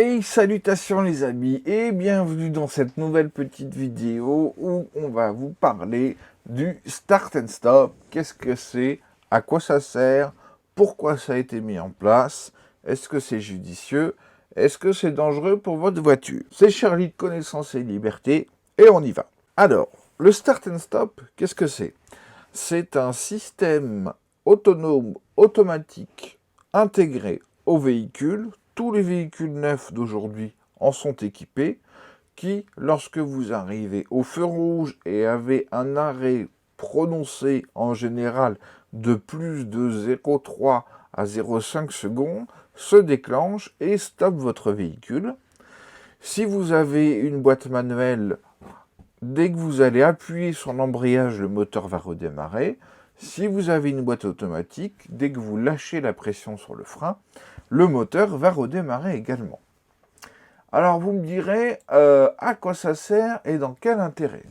Hey, salutations les amis et bienvenue dans cette nouvelle petite vidéo où on va vous parler du Start and Stop. Qu'est-ce que c'est? À quoi ça sert? Pourquoi ça a été mis en place? Est-ce que c'est judicieux? Est-ce que c'est dangereux pour votre voiture? C'est Charlie de Connaissance et Liberté et on y va. Alors, le Start and Stop, qu'est-ce que c'est? C'est un système autonome, automatique, intégré au véhicule. Tous les véhicules neufs d'aujourd'hui en sont équipés, qui, lorsque vous arrivez au feu rouge et avez un arrêt prononcé en général de plus de 0,3 à 0,5 secondes, se déclenche et stoppe votre véhicule. Si vous avez une boîte manuelle, dès que vous allez appuyer sur l'embrayage, le moteur va redémarrer. Si vous avez une boîte automatique, dès que vous lâchez la pression sur le frein, le moteur va redémarrer également. Alors vous me direz, à quoi ça sert et dans quel intérêt?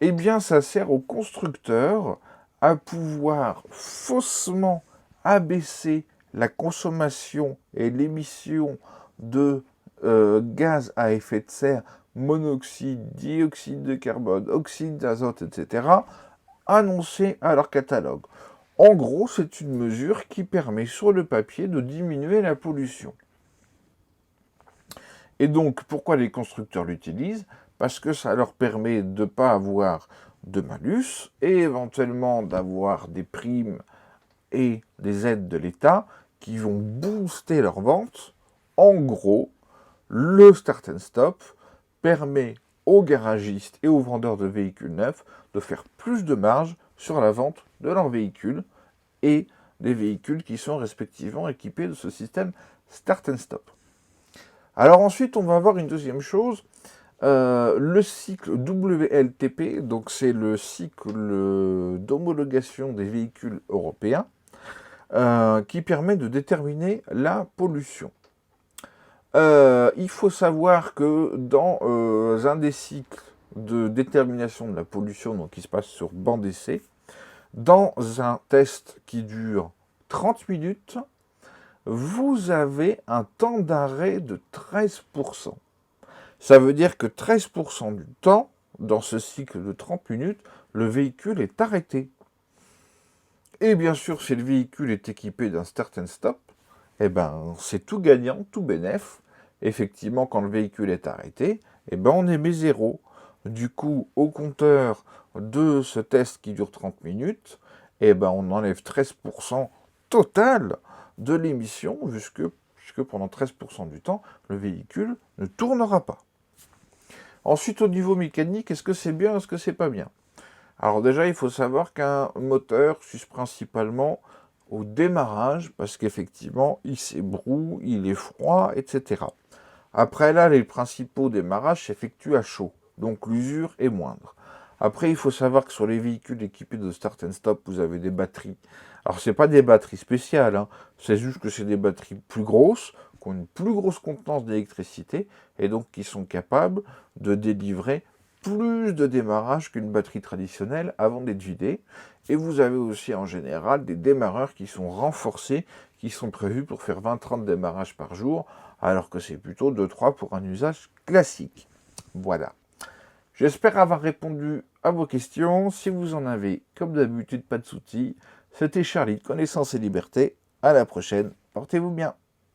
Eh bien, ça sert au constructeur à pouvoir faussement abaisser la consommation et l'émission de gaz à effet de serre, monoxyde, dioxyde de carbone, oxyde d'azote, etc., annoncés à leur catalogue. En gros, c'est une mesure qui permet sur le papier de diminuer la pollution. Et donc, pourquoi les constructeurs l'utilisent? Parce que ça leur permet de ne pas avoir de malus et éventuellement d'avoir des primes et des aides de l'État qui vont booster leurs ventes. En gros, le Start and Stop permet aux garagistes et aux vendeurs de véhicules neufs de faire plus de marge sur la vente de leurs véhicules et des véhicules qui sont respectivement équipés de ce système Start and Stop. Alors ensuite, on va voir une deuxième chose, le cycle WLTP, donc c'est le cycle d'homologation des véhicules européens, qui permet de déterminer la pollution. Il faut savoir que dans un des cycles de détermination de la pollution, donc qui se passe sur banc d'essai, dans un test qui dure 30 minutes, vous avez un temps d'arrêt de 13%. Ça veut dire que 13% du temps, dans ce cycle de 30 minutes, le véhicule est arrêté. Et bien sûr, si le véhicule est équipé d'un Start and Stop, eh ben, c'est tout gagnant, tout bénef. Effectivement, quand le véhicule est arrêté, eh ben, on émet 0. Du coup, au compteur de ce test qui dure 30 minutes, eh ben, on enlève 13% total de l'émission, puisque pendant 13% du temps, le véhicule ne tournera pas. Ensuite, au niveau mécanique, est-ce que c'est bien, est-ce que c'est pas bien? Alors déjà, il faut savoir qu'un moteur s'use principalement au démarrage, parce qu'effectivement, il s'ébroue, il est froid, etc. Après là, les principaux démarrages s'effectuent à chaud, donc l'usure est moindre. Après, il faut savoir que sur les véhicules équipés de Start and Stop, vous avez des batteries. Alors, ce n'est pas des batteries spéciales, hein. C'est juste que c'est des batteries plus grosses, qui ont une plus grosse contenance d'électricité, et donc qui sont capables de délivrer plus de démarrage qu'une batterie traditionnelle avant d'être vidée. Et vous avez aussi en général des démarreurs qui sont renforcés, qui sont prévus pour faire 20-30 démarrages par jour, alors que c'est plutôt 2-3 pour un usage classique. Voilà. J'espère avoir répondu à vos questions. Si vous en avez, comme d'habitude, pas de soucis. C'était Charlie de Connaissance et Liberté. À la prochaine. Portez-vous bien.